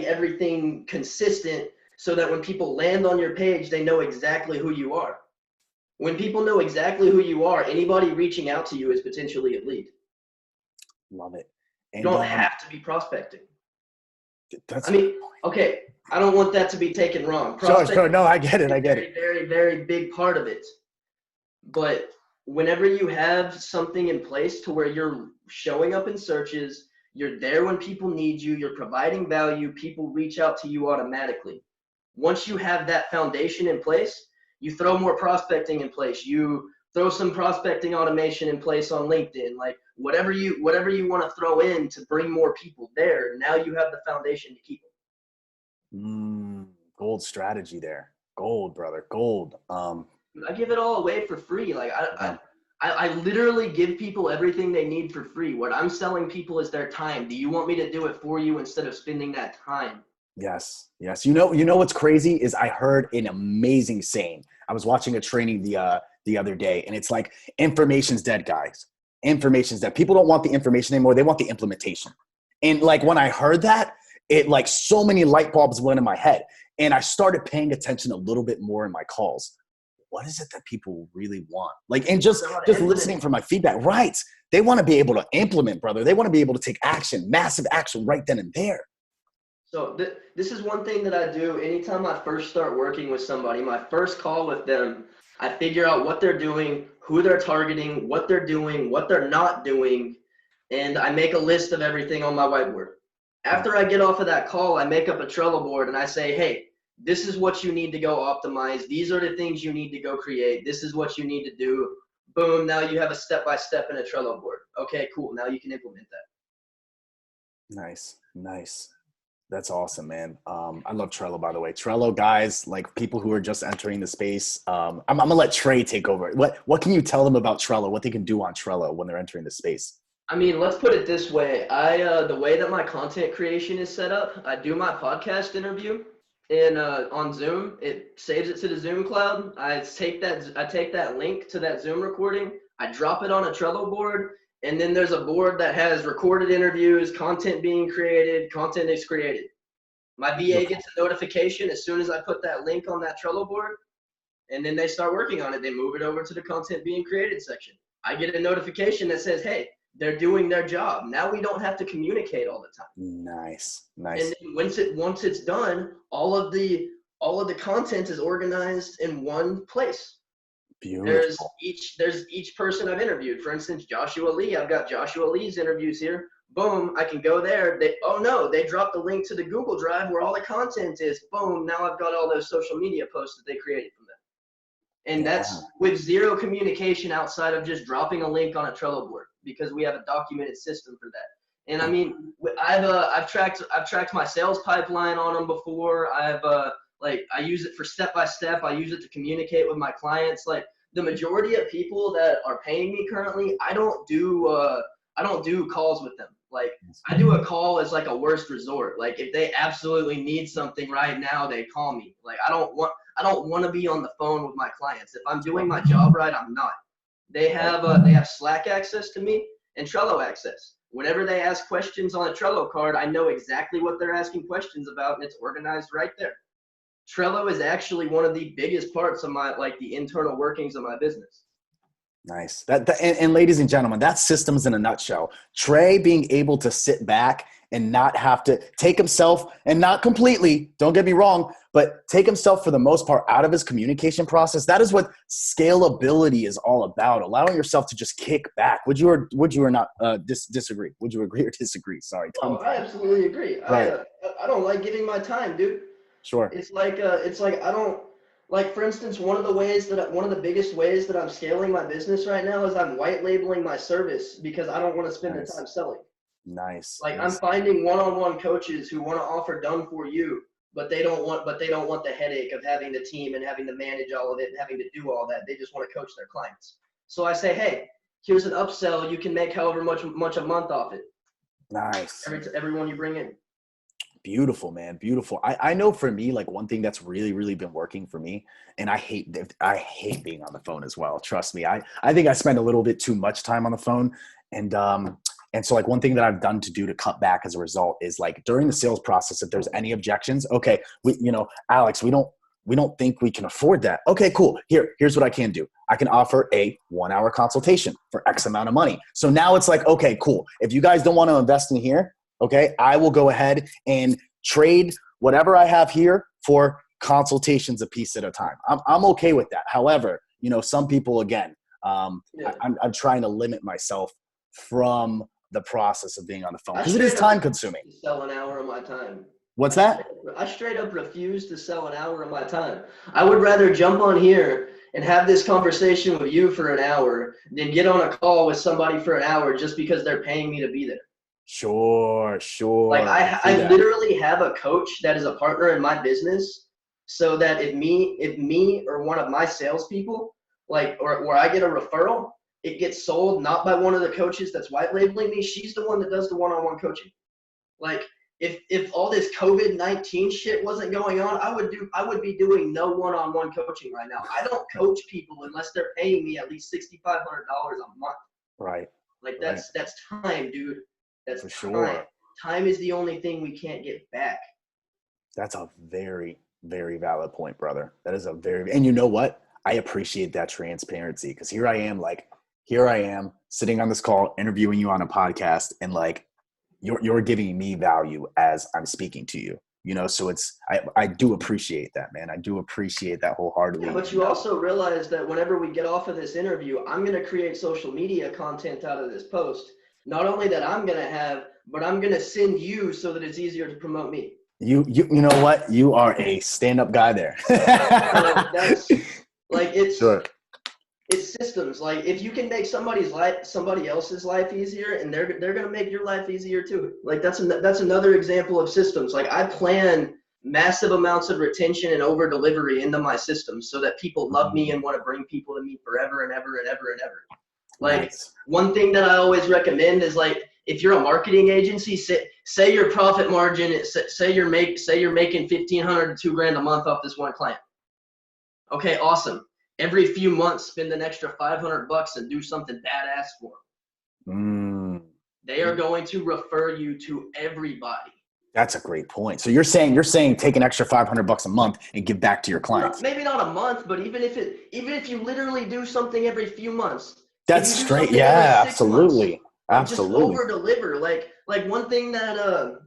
everything consistent so that when people land on your page, they know exactly who you are. When people know exactly who you are, anybody reaching out to you is potentially a lead. Love it. You And don't have to be prospecting. that's Okay, I don't want that to be taken wrong. Sure. No, I get it. Very, very, very big part of it. But whenever you have something in place to where you're showing up in searches, you're there when people need you, you're providing value, people reach out to you automatically. Once you have that foundation in place, you throw more prospecting in place. You throw some prospecting automation in place on LinkedIn, like whatever you want to throw in to bring more people there. Now you have the foundation to keep them. Gold strategy there. Gold, brother. Gold. I give it all away for free. Like I literally give people everything they need for free. What I'm selling people is their time. Do you want me to do it for you instead of spending that time? Yes. You know what's crazy is I heard an amazing saying. I was watching a training the other day, and it's like, information's dead, guys. Information's dead. People don't want the information anymore. They want the implementation. And like when I heard that, it like so many light bulbs went in my head, and I started paying attention a little bit more in my calls. What is it that people really want? Like, and just listening for my feedback, right? They want to be able to implement, brother. They want to be able to take action, massive action right then and there. So this is one thing that I do anytime I first start working with somebody. My first call with them, I figure out what they're doing, who they're targeting, what they're doing, what they're not doing, and I make a list of everything on my whiteboard. After I get off of that call, I make up a Trello board and I say, hey, this is what you need to go optimize. These are the things you need to go create. This is what you need to do. Boom, now you have a step-by-step in a Trello board. Okay, cool. Now you can implement that. Nice. That's awesome, man. I love Trello, by the way. Trello, guys, like people who are just entering the space. I'm gonna let Trey take over. What can you tell them about Trello? What they can do on Trello when they're entering the space? I mean, let's put it this way. The way that my content creation is set up, I do my podcast interview on Zoom. It saves it to the Zoom cloud. I take that link to that Zoom recording. I drop it on a Trello board. And then there's a board that has recorded interviews, content being created, content is created. My VA gets a notification as soon as I put that link on that Trello board, and then they start working on it. They move it over to the content being created section. I get a notification that says, hey, they're doing their job. Now we don't have to communicate all the time. Nice. And then once it's done, all of the content is organized in one place. Beautiful. There's each person I've interviewed. For instance, Joshua Lee. I've got Joshua Lee's interviews here. Boom, I can go there. They dropped the link to the Google Drive where all the content is. Boom, now I've got all those social media posts that they created from them. And that's with zero communication outside of just dropping a link on a Trello board because we have a documented system for that. And I mean, I've tracked my sales pipeline on them before. I use it for step-by-step. I use it to communicate with my clients. Like the majority of people that are paying me currently, I don't do calls with them. Like I do a call as like a worst resort. Like if they absolutely need something right now, they call me. Like I don't want to be on the phone with my clients. If I'm doing my job right, I'm not. They have Slack access to me and Trello access. Whenever they ask questions on a Trello card, I know exactly what they're asking questions about, and it's organized right there. Trello is actually one of the biggest parts of the internal workings of my business. Nice. And ladies and gentlemen, that's systems in a nutshell. Trey being able to sit back and not have to take himself, and not completely, don't get me wrong, but take himself for the most part out of his communication process. That is what scalability is all about. Allowing yourself to just kick back. Would you or not disagree? Would you agree or disagree? Sorry. I absolutely agree. Right. I don't like giving my time, dude. Sure. It's like I don't like, for instance, one of the biggest ways that I'm scaling my business right now is I'm white labeling my service because I don't want to spend the time selling. Nice. I'm finding one-on-one coaches who want to offer done for you but they don't want the headache of having the team and having to manage all of it and having to do all that. They just want to coach their clients. So I say, hey, here's an upsell. You can make however much a month off it. Nice. Everyone you bring in. Beautiful, man. Beautiful. I know for me, like one thing that's really, really been working for me, and I hate being on the phone as well. Trust me. I think I spend a little bit too much time on the phone. And so like one thing that I've done to do to cut back as a result is like during the sales process, if there's any objections, okay, Alex, we don't think we can afford that. Okay, cool. Here's what I can do. I can offer a 1-hour consultation for X amount of money. So now it's like, okay, cool. If you guys don't want to invest in here, okay, I will go ahead and trade whatever I have here for consultations a piece at a time. I'm okay with that. However, some people, again, I'm trying to limit myself from the process of being on the phone because it is time consuming. Sell an hour of my time. What's that? I straight up refuse to sell an hour of my time. I would rather jump on here and have this conversation with you for an hour than get on a call with somebody for an hour just because they're paying me to be there. Sure. Like I literally have a coach that is a partner in my business, so that if me or one of my salespeople, or I get a referral, it gets sold not by one of the coaches that's white labeling me. She's the one that does the one-on-one coaching. Like if all this COVID-19 shit wasn't going on, I would be doing no one-on-one coaching right now. I don't coach people unless they're paying me at least $6,500 a month. Right. Like that's time, dude. That's for time. Sure. Time is the only thing we can't get back. That's a very, very valid point, brother. That is and you know what? I appreciate that transparency because here I am sitting on this call, interviewing you on a podcast, and like you're giving me value as I'm speaking to you. So I do appreciate that, man. I do appreciate that wholeheartedly. Yeah, but you also realize that whenever we get off of this interview, I'm going to create social media content out of this post. Not only that I'm going to have, but I'm going to send you so that it's easier to promote me. You know what? You are a stand-up guy there. It's systems. Like if you can make somebody else's life easier, and they're going to make your life easier too. Like that's another example of systems. Like I plan massive amounts of retention and over delivery into my systems so that people love me and want to bring people to me forever and ever and ever and ever. Like nice. One thing that I always recommend is like if you're a marketing agency, say your profit margin, say you're making $1,500 to $2,000 a month off this one client. Okay, awesome. Every few months, spend an extra $500 and do something badass for them. They are going to refer you to everybody. That's a great point. So you're saying take an extra $500 a month and give back to your clients. Maybe not a month, but even if you literally do something every few months. That's straight. Yeah, absolutely. Absolutely. Just over deliver. Like one thing that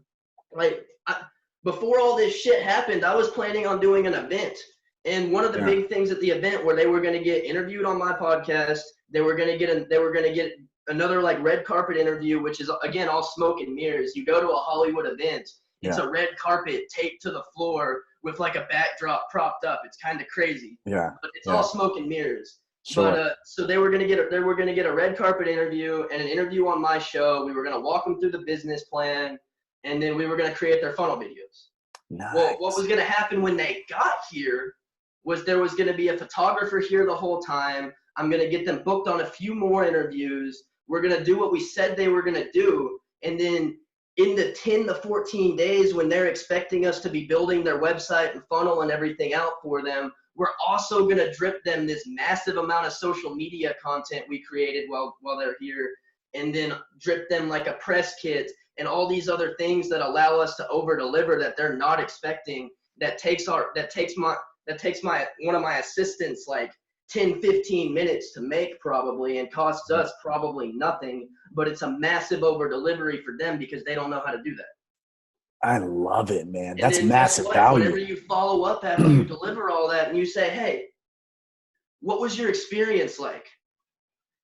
before all this shit happened, I was planning on doing an event. And one of the big things at the event where they were going to get interviewed on my podcast, they were going to get another like red carpet interview, which is again all smoke and mirrors. You go to a Hollywood event, it's a red carpet taped to the floor with like a backdrop propped up. It's kind of crazy. Yeah. But it's all smoke and mirrors. Sure. But so they were going to get a red carpet interview and an interview on my show. We were going to walk them through the business plan, and then we were going to create their funnel videos. Nice. Well, what was going to happen when they got here was there was going to be a photographer here the whole time. I'm going to get them booked on a few more interviews. We're going to do what we said they were going to do. And then in the 10 to 14 days when they're expecting us to be building their website and funnel and everything out for them, we're also going to drip them this massive amount of social media content we created while they're here, and then drip them like a press kit and all these other things that allow us to over deliver that they're not expecting. That takes one of my assistants like 10-15 minutes to make probably, and costs us probably nothing, but it's a massive over delivery for them because they don't know how to do that. I love it, man. That's massive value. Whenever you follow up after you deliver all that and you say, hey, what was your experience like?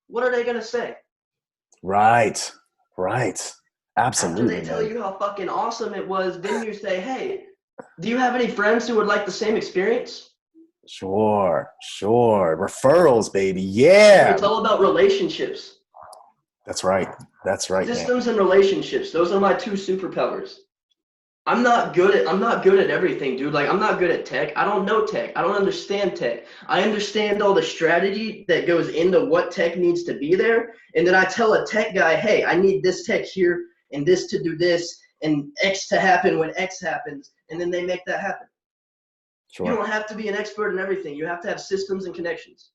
What are they going to say? Right. Absolutely. After they tell you how fucking awesome it was, then you say, hey, do you have any friends who would like the same experience? Sure. Referrals, baby. Yeah. It's all about relationships. That's right. Systems and relationships. Those are my two superpowers. I'm not good at everything, dude. Like I'm not good at tech. I don't know tech. I don't understand tech. I understand all the strategy that goes into what tech needs to be there. And then I tell a tech guy, hey, I need this tech here and this to do this and X to happen when X happens. And then they make that happen. You Sure. don't have to be an expert in everything. You have to have systems and connections.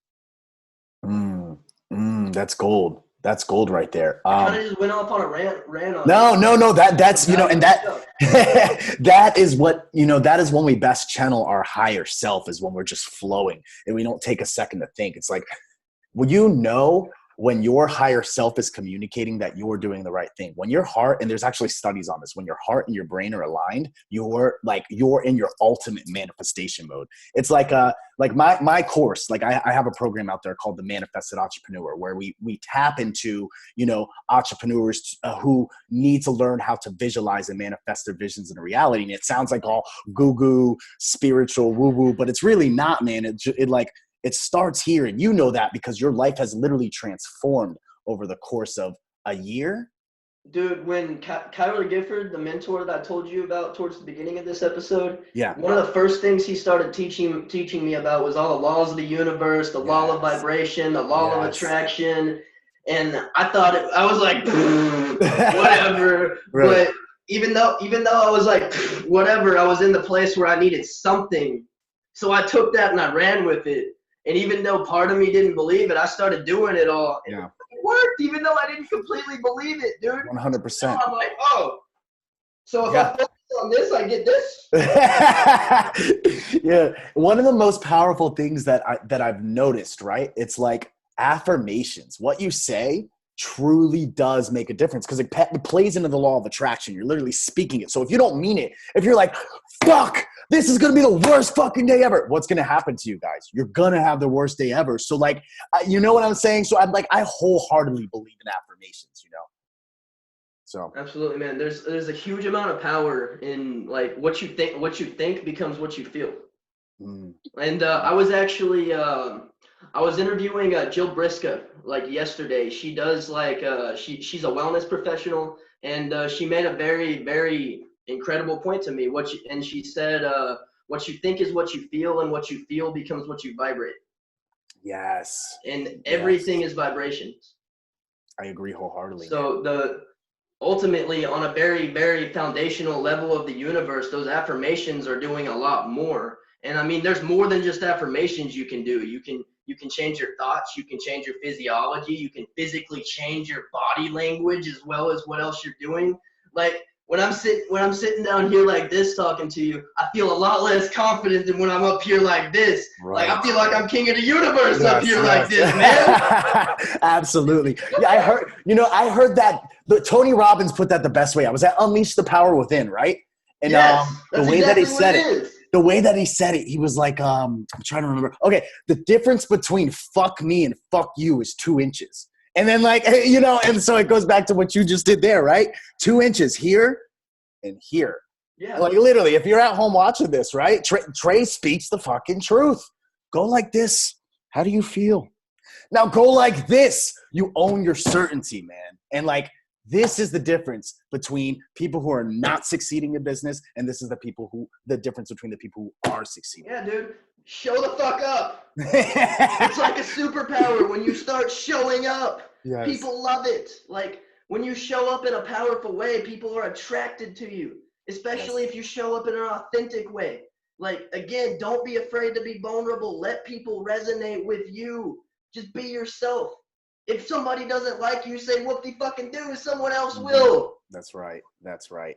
That's gold. That's gold right there. I kind of just went off on a rant on No, no, no. That's, you know, and that, stuff. that is what, you know, that is when we best channel our higher self, is when we're just flowing and we don't take a second to think. It's like, well, you know, when your higher self is communicating that you're doing the right thing, when your heart, and there's actually studies on this, when your heart and your brain are aligned, you're in your ultimate manifestation mode. It's like my course, like I have a program out there called the Manifested Entrepreneur, where we tap into, you know, entrepreneurs who need to learn how to visualize and manifest their visions into reality. And it sounds like all goo spiritual woo woo, but it's really not, man. It starts here, and you know that because your life has literally transformed over the course of a year. Dude, when Kyler Gifford, the mentor that I told you about towards the beginning of this episode, Yeah. one of the first things he started teaching me about was all the laws of the universe, the law of vibration, the law of attraction. And I thought I was like, whatever. Right. But even though I was like, whatever, I was in the place where I needed something. So I took that and I ran with it. And even though part of me didn't believe it, I started doing it all. Yeah. It worked, even though I didn't completely believe it, dude. 100%. So I'm like, oh, so if I focus on this, I get this. Yeah. One of the most powerful things that I've noticed, right? It's like affirmations. What you say truly does make a difference, because it plays into the law of attraction. You're literally speaking it. So if you don't mean it, if you're like, fuck, this is going to be the worst fucking day ever, what's going to happen to you guys? You're going to have the worst day ever. So like, you know what I'm saying? So I wholeheartedly believe in affirmations, you know? So absolutely, man. There's a huge amount of power in like what you think becomes what you feel. And I was actually, I was interviewing Jill Briscoe like yesterday. She does like she's a wellness professional, and she made a very, very incredible point to me. And she said, what you think is what you feel, and what you feel becomes what you vibrate. Yes. And everything is vibrations. I agree wholeheartedly. So ultimately, on a very, very foundational level of the universe, those affirmations are doing a lot more. And I mean, there's more than just affirmations you can do. You can change your thoughts. You can change your physiology. You can physically change your body language as well as what else you're doing. Like when I'm sitting down here like this talking to you, I feel a lot less confident than when I'm up here like this. Right. Like I feel like I'm king of the universe up here like this, man. Absolutely. Yeah, I heard that Tony Robbins put that the best way. I was at Unleash the Power Within, right? And the way that he said it. The way that he said it, he was like, I'm trying to remember. Okay, the difference between fuck me and fuck you is 2 inches. And then like, you know, and so it goes back to what you just did there, right? 2 inches here and here. Yeah. Like literally, if you're at home watching this, right? Trey speaks the fucking truth. Go like this. How do you feel? Now go like this. You own your certainty, man. And like, this is the difference between people who are not succeeding in business, and this is the difference between the people who are succeeding. Yeah, dude. Show the fuck up. It's like a superpower when you start showing up. Yes. People love it. Like when you show up in a powerful way, people are attracted to you, especially if you show up in an authentic way. Like, again, don't be afraid to be vulnerable. Let people resonate with you. Just be yourself. If somebody doesn't like you, say what they fucking do, someone else will. That's right. That's right.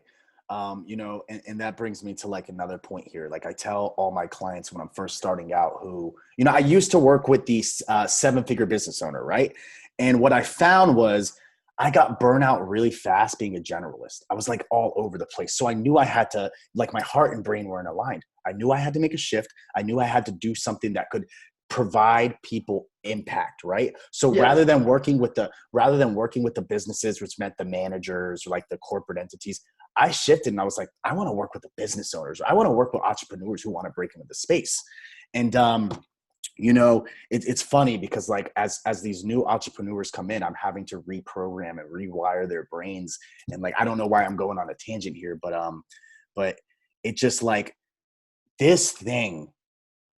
You know, and that brings me to like another point here. Like I tell all my clients when I'm first starting out who, you know, I used to work with these 7-figure business owner, right? And what I found was I got burnout really fast being a generalist. I was like all over the place. So I knew I had to, like my heart and brain weren't aligned. I knew I had to make a shift. I knew I had to do something that could provide people impact, right? So rather than working with the businesses, which meant the managers or like the corporate entities, I shifted and I was like, I want to work with the business owners. I want to work with entrepreneurs who want to break into the space. And you know, it's funny because like as these new entrepreneurs come in, I'm having to reprogram and rewire their brains. And like, I don't know why I'm going on a tangent here, but but it just like this thing,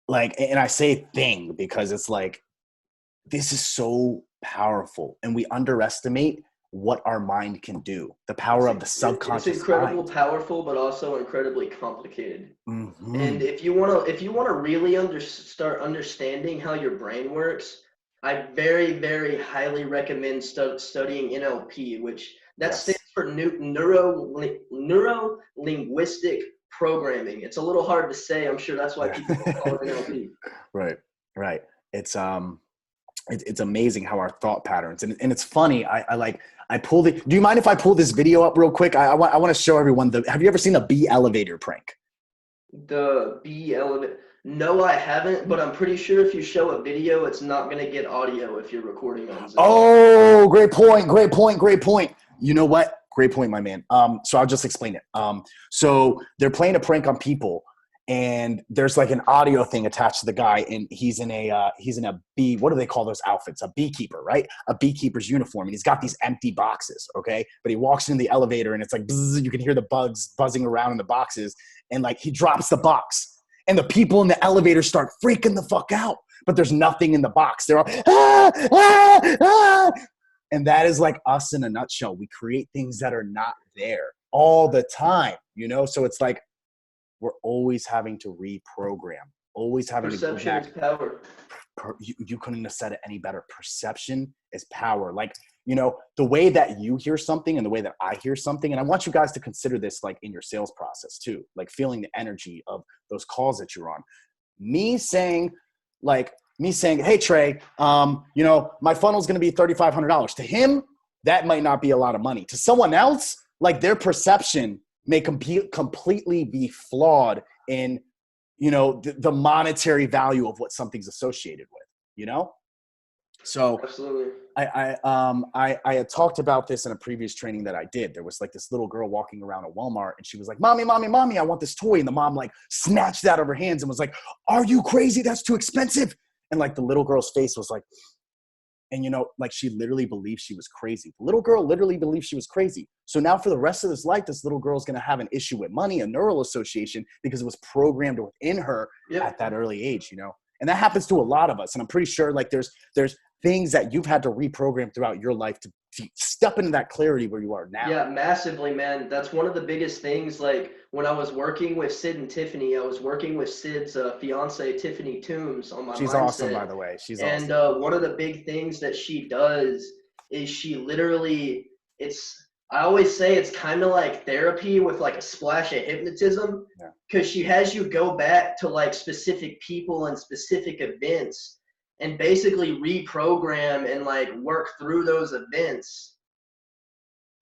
like, and I say thing because it's like, this is so powerful and we underestimate what our mind can do. The power of the It's subconscious incredibly mind. powerful, but also incredibly complicated. Mm-hmm. And if you wanna really start understanding how your brain works, I very, very highly recommend studying NLP, which that stands Yes. for neuro linguistic programming. It's a little hard to say. I'm sure that's why Yeah. people don't call it NLP. Right. Right. It's amazing how our thought patterns, and it's funny. I pulled it. Do you mind if I pull this video up real quick? I want to show everyone have you ever seen a bee elevator prank? The B element. No, I haven't, but I'm pretty sure if you show a video, it's not going to get audio if you're recording on Zoom. Oh, great point. Great point. Great point. You know what? Great point, my man. So I'll just explain it. So they're playing a prank on people, and there's like an audio thing attached to the guy, and he's in a bee. What do they call those outfits? A beekeeper, right? A beekeeper's uniform, and he's got these empty boxes. Okay, but he walks in the elevator, and it's like bzz, you can hear the bugs buzzing around in the boxes, and like he drops the box, and the people in the elevator start freaking the fuck out. But there's nothing in the box. They're all ah, ah, ah. And that is like us in a nutshell. We create things that are not there all the time, So it's like we're always having to reprogram, always having to go Perception is back. power. You couldn't have said it any better. Perception is power. Like, the way that you hear something and the way that I hear something. And I want you guys to consider this like in your sales process too, like feeling the energy of those calls that you're on. Me saying, hey, Trey, my funnel is going to be $3,500. To him, that might not be a lot of money. To someone else, like their perception may completely be flawed in, the monetary value of what something's associated with, So Absolutely. I had talked about this in a previous training that I did. There was like this little girl walking around at Walmart, and she was like, mommy, I want this toy. And the mom like snatched it out of her hands and was like, are you crazy? That's too expensive. And like the little girl's face was like, and like she literally believed she was crazy. The little girl literally believed she was crazy. So now for the rest of this life, this little girl's going to have an issue with money, a neural association, because it was programmed within her at that early age, And that happens to a lot of us. And I'm pretty sure like there's things that you've had to reprogram throughout your life to step into that clarity where you are now. Yeah, massively, man. That's one of the biggest things. Like when I was working with Sid and Tiffany, I was working with Sid's fiance, Tiffany Toombs, on my She's mindset. awesome, by the way. She's and awesome. One of the big things that she does is she literally, I always say it's kind of like therapy with like a splash of hypnotism, because she has you go back to like specific people and specific events and basically reprogram and like work through those events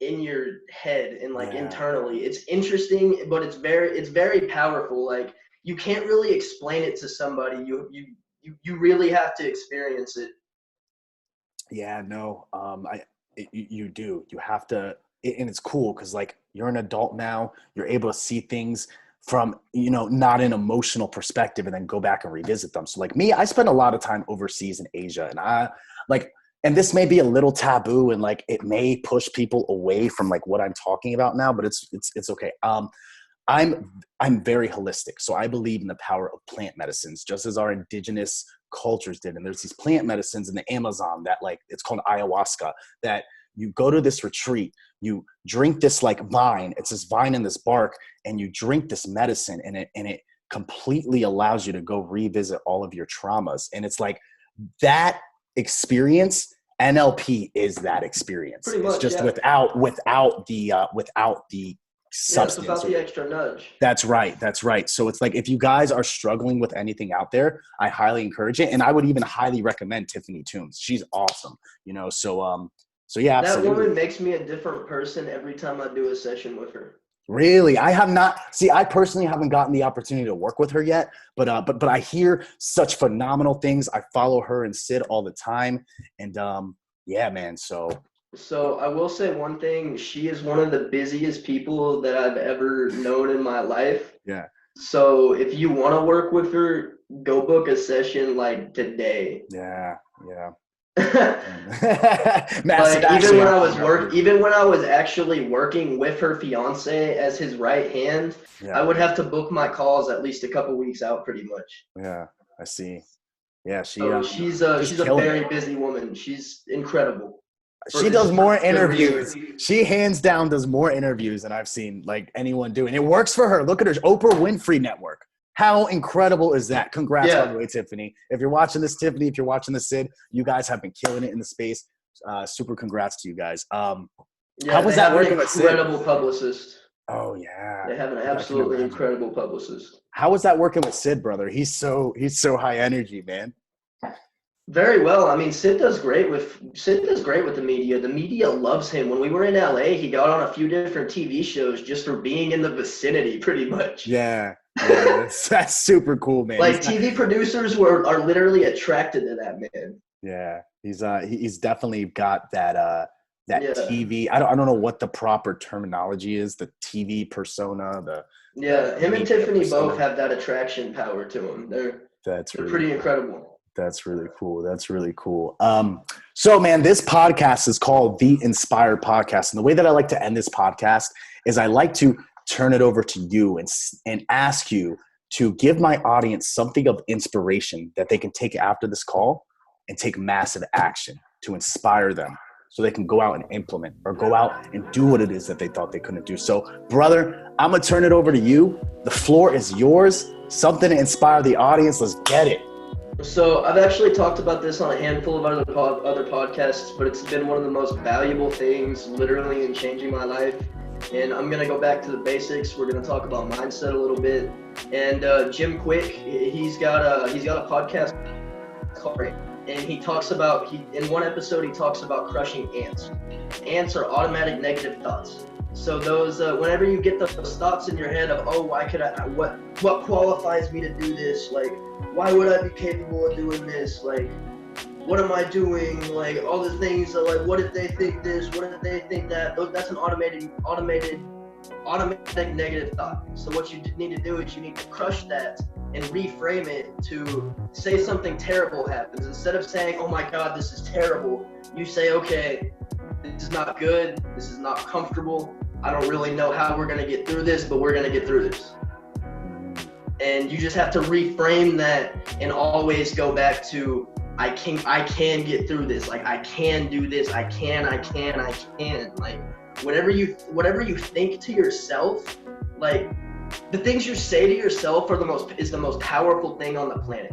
in your head and like internally. It's interesting, but it's very powerful. Like you can't really explain it to somebody. You really have to experience it. Yeah, no, you do. You have to, and it's cool because like you're an adult now. You're able to see things from, not an emotional perspective and then go back and revisit them. So like me, I spend a lot of time overseas in Asia, and this may be a little taboo and like it may push people away from like what I'm talking about now, but it's okay. I'm very holistic. So I believe in the power of plant medicines, just as our indigenous cultures did. And there's these plant medicines in the Amazon that like, it's called ayahuasca, that you go to this retreat, you drink this like vine, it's this vine and this bark, and you drink this medicine and it completely allows you to go revisit all of your traumas. And it's like that experience, NLP is that experience. Pretty much, it's just yeah. without the substance. It's about the extra nudge. That's right. So it's like, if you guys are struggling with anything out there, I highly encourage it. And I would even highly recommend Tiffany Toombs. She's awesome, so yeah, absolutely. That woman makes me a different person every time I do a session with her. Really? I have not. See, I personally haven't gotten the opportunity to work with her yet, but I hear such phenomenal things. I follow her and Sid all the time. And yeah, man. So I will say one thing. She is one of the busiest people that I've ever known in my life. Yeah. So if you want to work with her, go book a session like today. Yeah. Massive Like even when I was action. even when I was actually working with her fiance as his right hand, I Yeah, would have to book my calls at least a couple weeks out, pretty much. yeah, I see. Yeah, So she's she's a killing it. very busy woman. She's incredible She for does more good reason. interviews. She hands down does more interviews than I've seen like anyone do, and it works for her. Look at her Oprah Winfrey Network. How incredible is that? Congrats, by Yeah, the way, Tiffany. If you're watching this, Tiffany, if you're watching this, Sid, you guys have been killing it in the space. Super congrats to you guys. How yeah, was they that have an working with Sid? incredible publicist. Oh yeah, They have an I can absolutely imagine. incredible publicist. How was that working with Sid, brother? He's so high energy, man. Very well. I mean, Sid does great with the media. The media loves him. When we were in LA, he got on a few different TV shows just for being in the vicinity, pretty much. Yeah, yeah, that's super cool, man. Like TV producers are literally attracted to that man. Yeah, he's definitely got that Yeah. TV. I don't know what the proper terminology is. The TV persona, Yeah. the Him and media Tiffany both persona. have that attraction power to them. That's They're really pretty incredible. that's really cool. That's really cool. So man, this podcast is called The Inspired Podcast, and the way that I like to end this podcast is I like to turn it over to you and ask you to give my audience something of inspiration that they can take after this call and take massive action to inspire them so they can go out and implement or go out and do what it is that they thought they couldn't do. So, brother, I'm going to turn it over to you. The floor is yours. Something to inspire the audience. Let's get it. So I've actually talked about this on a handful of other podcasts, but it's been one of the most valuable things literally in changing my life. And I'm going to go back to the basics. We're going to talk about mindset a little bit. And Jim Quick, he's got a podcast called Brain. And he talks about, in one episode, he talks about crushing ants. Ants are automatic negative thoughts. So those, whenever you get those thoughts in your head of, oh, what qualifies me to do this? Like, why would I be capable of doing this? Like, what am I doing? Like, all the things are like, what if they think this? What if they think that? That's an automatic negative thought. So what you need to do is you need to crush that and reframe it to say something terrible happens. Instead of saying, oh my God, this is terrible, you say, okay, this is not good. This is not comfortable. I don't really know how we're going to get through this, but we're going to get through this. And you just have to reframe that and always go back to, I can get through this. Like, I can do this. I can. Like, whatever you think to yourself, like, the things you say to yourself is the most powerful thing on the planet.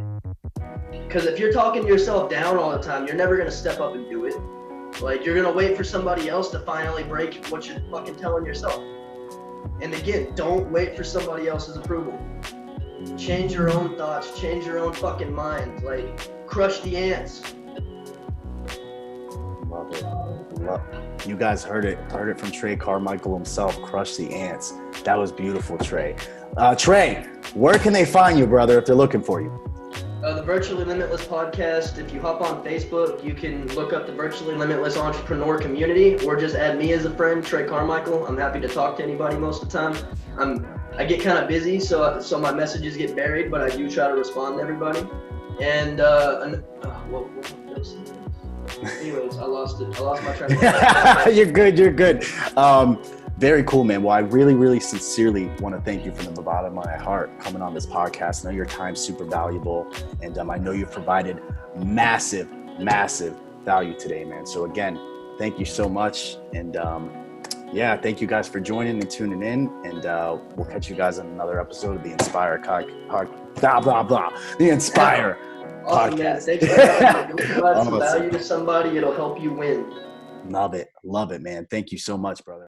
Because if you're talking yourself down all the time, you're never going to step up and do it. Like, you're going to wait for somebody else to finally break what you're fucking telling yourself. And again, don't wait for somebody else's approval. Change your own thoughts, change your own fucking mind. Like, crush the ants. Love it. You guys heard it from Trey Carmichael himself. Crush the ants. That was beautiful, Trey. Trey, where can they find you, brother, if they're looking for you? The Virtually Limitless podcast. If you hop on Facebook, you can look up the Virtually Limitless Entrepreneur Community, or just add me as a friend, Trey Carmichael. I'm happy to talk to anybody most of the time. I get kind of busy, so my messages get buried, but I do try to respond to everybody. And anyways, I lost my train of thought. You're good. Very cool, man. Well, I really, really sincerely want to thank you from the bottom of my heart coming on this podcast. I know your time's super valuable, and I know you've provided massive value today, man. So again, thank you so much. And yeah, thank you guys for joining and tuning in. And we'll catch you guys on another episode of the Inspire the Inspire Awesome, man. podcast. Thanks for having me. If you provide some value to somebody, it'll help you win. Love it, man. Thank you so much, brother.